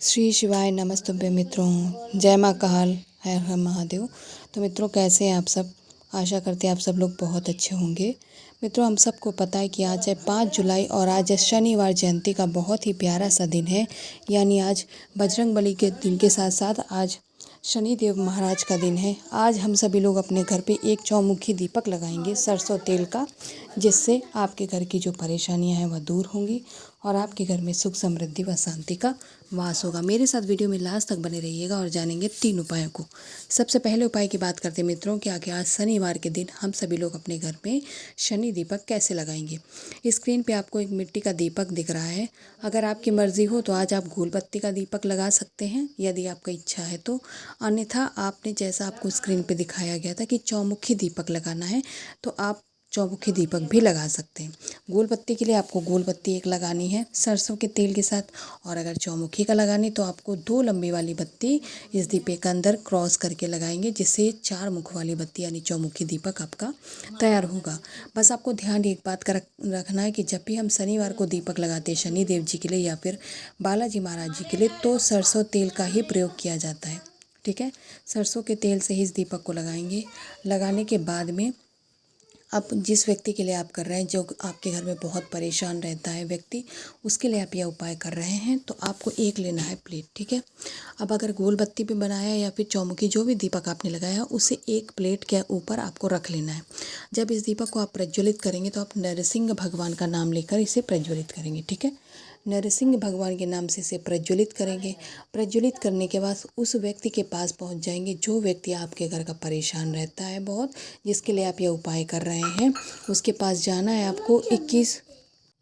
श्री शिवाय नमस्तुभ्य मित्रों, जय माँ काल, हर हर महादेव। तो मित्रों, कैसे हैं आप सब? आशा करते हैं आप सब लोग बहुत अच्छे होंगे। मित्रों, हम सबको पता है कि आज है 5 जुलाई और आज है शनिवार जयंती का बहुत ही प्यारा सा दिन है। यानी आज बजरंगबली के दिन के साथ साथ आज शनिदेव महाराज का दिन है। आज हम सभी लोग अपने घर पे एक चौमुखी दीपक लगाएंगे सरसों तेल का, जिससे आपके घर की जो परेशानियां हैं वह दूर होंगी और आपके घर में सुख समृद्धि व शांति का वास होगा। मेरे साथ वीडियो में लास्ट तक बने रहिएगा और जानेंगे 3 उपायों को। सबसे पहले उपाय की बात करते हैं मित्रों कि आगे आज शनिवार के दिन हम सभी लोग अपने घर में शनि दीपक कैसे लगाएंगे। स्क्रीन पे आपको एक मिट्टी का दीपक दिख रहा है। अगर आपकी मर्जी हो तो आज आप गोल बत्ती का दीपक लगा सकते हैं, यदि आपका इच्छा है तो। अन्यथा आपने जैसा आपको स्क्रीन पे दिखाया गया था कि चौमुखी दीपक लगाना है, तो आप चौमुखी दीपक भी लगा सकते हैं। गोल बत्ती के लिए आपको गोल बत्ती एक लगानी है सरसों के तेल के साथ, और अगर चौमुखी का लगानी तो आपको 2 लंबी वाली बत्ती इस दीपक के अंदर क्रॉस करके लगाएंगे, जिससे 4 मुख वाली बत्ती यानी चौमुखी दीपक आपका तैयार होगा। बस आपको ध्यान एक बात का रखना है कि जब भी हम शनिवार को दीपक लगाते हैं शनि देव जी के लिए या फिर बालाजी महाराज जी के लिए, तो सरसों तेल का ही प्रयोग किया जाता है। ठीक है, सरसों के तेल से ही इस दीपक को लगाएंगे। लगाने के बाद में अब जिस व्यक्ति के लिए आप कर रहे हैं, जो आपके घर में बहुत परेशान रहता है व्यक्ति, उसके लिए आप यह उपाय कर रहे हैं, तो आपको एक लेना है प्लेट। ठीक है, अब अगर गोल बत्ती पे बनाया या फिर चौमुखी जो भी दीपक आपने लगाया, उसे एक प्लेट के ऊपर आपको रख लेना है। जब इस दीपक को आप प्रज्वलित करेंगे तो आप नरसिंह भगवान का नाम लेकर इसे प्रज्वलित करेंगे। ठीक है, नरसिंह भगवान के नाम से इसे प्रज्वलित करेंगे। प्रज्वलित करने के बाद उस व्यक्ति के पास पहुंच जाएंगे जो व्यक्ति आपके घर का परेशान रहता है बहुत, जिसके लिए आप यह उपाय कर रहे हैं। उसके पास जाना है आपको 21,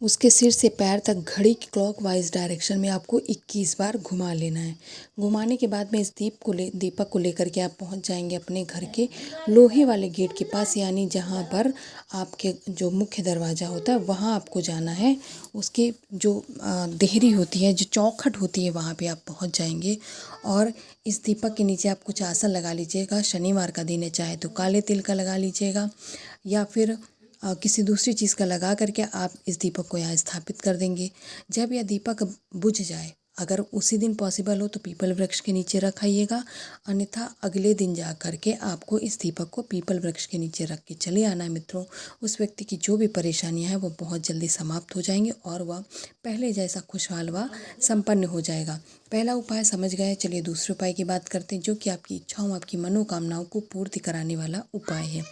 उसके सिर से पैर तक घड़ी की क्लॉकवाइज डायरेक्शन में आपको 21 बार घुमा लेना है। घुमाने के बाद में इस दीपक को लेकर के आप पहुंच जाएंगे अपने घर के लोहे वाले गेट के पास, यानी जहां पर आपके जो मुख्य दरवाज़ा होता है वहां आपको जाना है। उसकी जो देहरी होती है, जो चौखट होती है, वहां पे आप पहुंच जाएंगे। और इस दीपक के नीचे आप कुछ आसन लगा लीजिएगा। शनिवार का दिन है, चाहे तो काले तिल का लगा लीजिएगा या फिर किसी दूसरी चीज़ का लगा करके आप इस दीपक को यहाँ स्थापित कर देंगे। जब यह दीपक बुझ जाए, अगर उसी दिन पॉसिबल हो तो पीपल वृक्ष के नीचे रखाइएगा, अन्यथा अगले दिन जा करके आपको इस दीपक को पीपल वृक्ष के नीचे रख के चले आना है। मित्रों, उस व्यक्ति की जो भी परेशानियां हैं वो बहुत जल्दी समाप्त हो जाएंगी और वह पहले जैसा खुशहाल व संपन्न हो जाएगा। पहला उपाय समझ गए, चलिए दूसरे उपाय की बात करते हैं, जो कि आपकी इच्छाओं, आपकी मनोकामनाओं को पूर्ति कराने वाला उपाय है।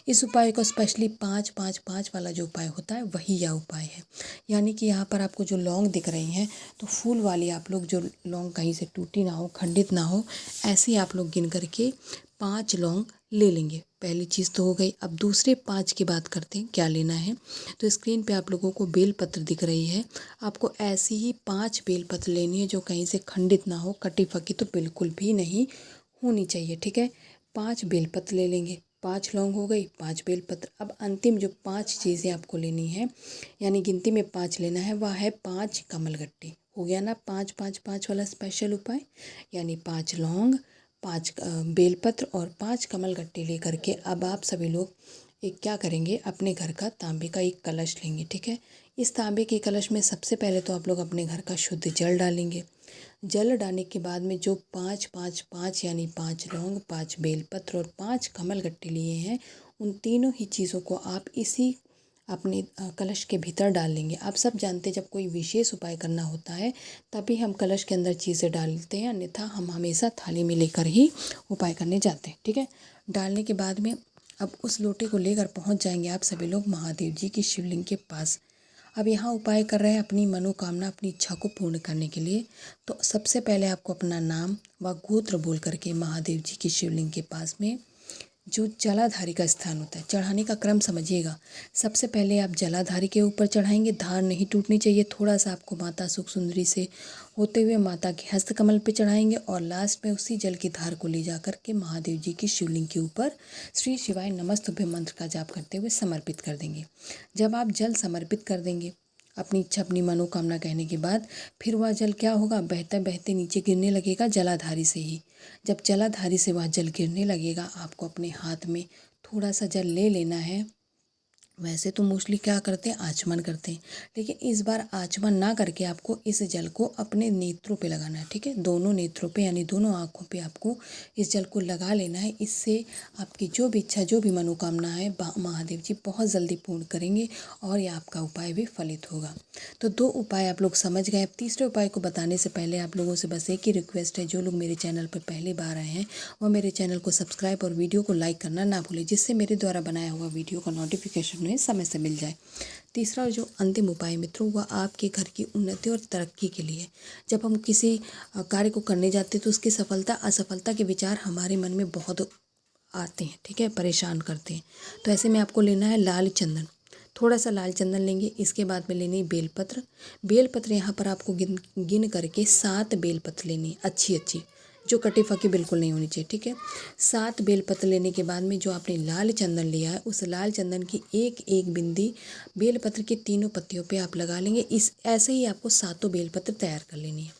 इस उपाय को स्पेशली 5-5-5 वाला जो उपाय होता है वही यह उपाय है। यानी कि यहाँ पर आपको जो लौंग दिख रही हैं, तो फूल वाली आप लोग, जो लौंग कहीं से टूटी ना हो, खंडित ना हो, ऐसे आप लोग गिन करके 5 लौंग ले लेंगे। पहली चीज़ तो हो गई। अब दूसरे 5 की बात करते हैं, क्या लेना है। तो स्क्रीन पे आप लोगों को बेलपत्र दिख रही है, आपको ऐसी ही 5 बेलपत्र लेनी है जो कहीं से खंडित ना हो, कटी फकी तो बिल्कुल भी नहीं होनी चाहिए। ठीक है, 5 बेलपत्र ले लेंगे। 5 लौंग हो गई, 5 बेलपत्र। अब अंतिम जो 5 चीज़ें आपको लेनी है, यानी गिनती में 5 लेना है, वह है 5 कमलगट्टे। हो गया ना 5-5-5 वाला स्पेशल उपाय, यानी 5 लौंग, 5 बेलपत्र और 5 कमलगट्टे लेकर के अब आप सभी लोग एक क्या करेंगे, अपने घर का तांबे का एक कलश लेंगे। ठीक है, इस तांबे के कलश में सबसे पहले तो आप लोग अपने घर का शुद्ध जल डालेंगे। जल डालने के बाद में जो 5-5-5 यानी 5 लौंग, 5 बेलपत्र और 5 कमलगट्टे लिए हैं, उन तीनों ही चीज़ों को आप इसी अपने कलश के भीतर डाल लेंगे। आप सब जानते हैं जब कोई विशेष उपाय करना होता है तभी हम कलश के अंदर चीज़ें डालते हैं, अन्यथा हम हमेशा थाली में लेकर ही उपाय करने जाते हैं। ठीक है, डालने के बाद में अब उस लोटे को लेकर पहुंच जाएंगे आप सभी लोग महादेव जी की शिवलिंग के पास। अब यहाँ उपाय कर रहे हैं अपनी मनोकामना, अपनी इच्छा को पूर्ण करने के लिए। तो सबसे पहले आपको अपना नाम व गोत्र बोल करके महादेव जी की शिवलिंग के पास में जो जलाधारी का स्थान होता है, चढ़ाने का क्रम समझिएगा। सबसे पहले आप जलाधारी के ऊपर चढ़ाएंगे, धार नहीं टूटनी चाहिए, थोड़ा सा आपको माता सुख सुंदरी से होते हुए माता के हस्तकमल पे चढ़ाएंगे और लास्ट में उसी जल की धार को ले जाकर के महादेव जी की शिवलिंग के ऊपर श्री शिवाय नमस्तुभ्य मंत्र का जाप करते हुए समर्पित कर देंगे। जब आप जल समर्पित कर देंगे, अपनी इच्छा, अपनी मनोकामना कहने के बाद, फिर वह जल क्या होगा, बहते बहते नीचे गिरने लगेगा जलाधारी से ही। जब जलाधारी से वह जल गिरने लगेगा, आपको अपने हाथ में थोड़ा सा जल ले लेना है वैसे तो मोस्टली क्या करते हैं, आचमन करते हैं, लेकिन इस बार आचमन ना करके आपको इस जल को अपने नेत्रों पे लगाना है। ठीक है, दोनों नेत्रों पे यानी दोनों आँखों पे आपको इस जल को लगा लेना है। इससे आपकी जो भी इच्छा, जो भी मनोकामना है, महादेव जी बहुत जल्दी पूर्ण करेंगे और ये आपका उपाय भी फलित होगा। तो 2 उपाय आप लोग समझ गए। अब तीसरे उपाय को बताने से पहले आप लोगों से बस एक ही रिक्वेस्ट है, जो लोग मेरे चैनल पर पहली बार आए हैं वो मेरे चैनल को सब्सक्राइब और वीडियो को लाइक करना ना भूलें, जिससे मेरे द्वारा बनाया हुआ वीडियो का नोटिफिकेशन उन्हें समय से मिल जाए। तीसरा जो अंतिम उपाय मित्रों, वह आपके घर की उन्नति और तरक्की के लिए। जब हम किसी कार्य को करने जाते हैं तो उसकी सफलता असफलता के विचार हमारे मन में बहुत आते हैं। ठीक है, परेशान करते हैं। तो ऐसे में आपको लेना है लाल चंदन, थोड़ा सा लाल चंदन लेंगे। इसके बाद में लेनी बेलपत्र। बेलपत्र यहाँ पर आपको गिन गिन करके 7 बेलपत्र लेनी, अच्छी अच्छी, जो कटी फकी बिल्कुल नहीं होनी चाहिए। ठीक है, 7 बेलपत्र लेने के बाद में जो आपने लाल चंदन लिया है, उस लाल चंदन की एक एक बिंदी बेलपत्र के तीनों पत्तियों पे आप लगा लेंगे। इस ऐसे ही आपको 7 बेलपत्र तैयार कर लेनी है।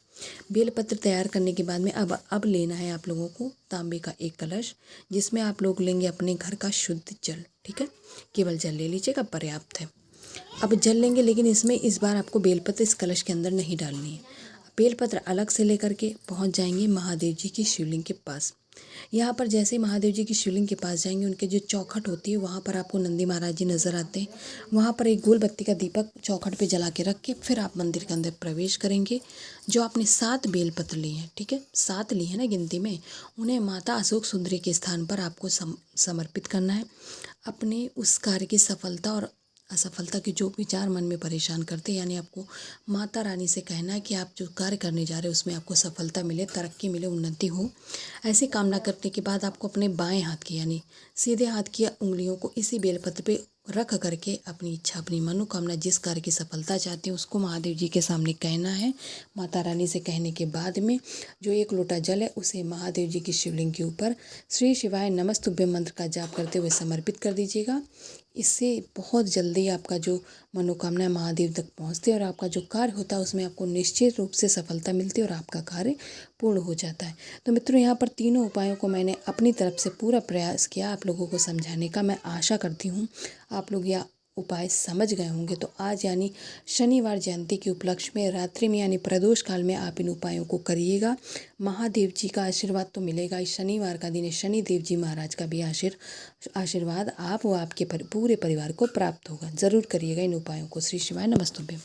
बेलपत्र तैयार करने के बाद में अब लेना है आप लोगों को तांबे का एक कलश, जिसमें आप लोग लेंगे अपने घर का शुद्ध जल। ठीक है, केवल जल ले लीजिएगा, पर्याप्त है। अब जल लेंगे, लेकिन इसमें इस बार आपको बेलपत्र इस कलश के अंदर नहीं डालनी है। बेलपत्र अलग से लेकर के पहुंच जाएंगे महादेव जी की शिवलिंग के पास। यहाँ पर जैसे ही महादेव जी की शिवलिंग के पास जाएंगे, उनके जो चौखट होती है वहाँ पर आपको नंदी महाराज जी नज़र आते हैं। वहाँ पर एक गोल बत्ती का दीपक चौखट पे जला के रख के फिर आप मंदिर के अंदर प्रवेश करेंगे। जो आपने 7 बेलपत्र लिए हैं, ठीक है, 7 लिए हैं ना गिनती में, उन्हें माता अशोक सुंदरी के स्थान पर आपको समर्पित करना है। अपने उस कार्य की सफलता और असफलता के जो विचार मन में परेशान करते हैं, यानी आपको माता रानी से कहना है कि आप जो कार्य करने जा रहे हो उसमें आपको सफलता मिले, तरक्की मिले, उन्नति हो। ऐसी कामना करने के बाद आपको अपने बाएं हाथ की यानी सीधे हाथ की उंगलियों को इसी बेलपत्र पे रख करके अपनी इच्छा, अपनी मनोकामना, जिस कार्य की सफलता चाहते हैं उसको महादेव जी के सामने कहना है। माता रानी से कहने के बाद में जो 1 लोटा जल है उसे महादेव जी की शिवलिंग के ऊपर श्री शिवाय नमस्तुभ्यम मंत्र का जाप करते हुए समर्पित कर दीजिएगा। इससे बहुत जल्दी आपका जो मनोकामना महादेव तक पहुंचती है और आपका जो कार्य होता है उसमें आपको निश्चित रूप से सफलता मिलती है और आपका कार्य पूर्ण हो जाता है। तो मित्रों, यहाँ पर तीनों उपायों को मैंने अपनी तरफ से पूरा प्रयास किया आप लोगों को समझाने का। मैं आशा करती हूँ आप लोग यह उपाय समझ गए होंगे। तो आज यानी शनिवार जयंती के उपलक्ष्य में रात्रि में यानी प्रदोष काल में आप इन उपायों को करिएगा। महादेव जी का आशीर्वाद तो मिलेगा। इस शनिवार का दिन है, शनिदेव जी महाराज का भी आशीर्वाद आप व आपके पूरे परिवार को प्राप्त होगा। ज़रूर करिएगा इन उपायों को। श्री शिवाय नमस्तुभ्यम।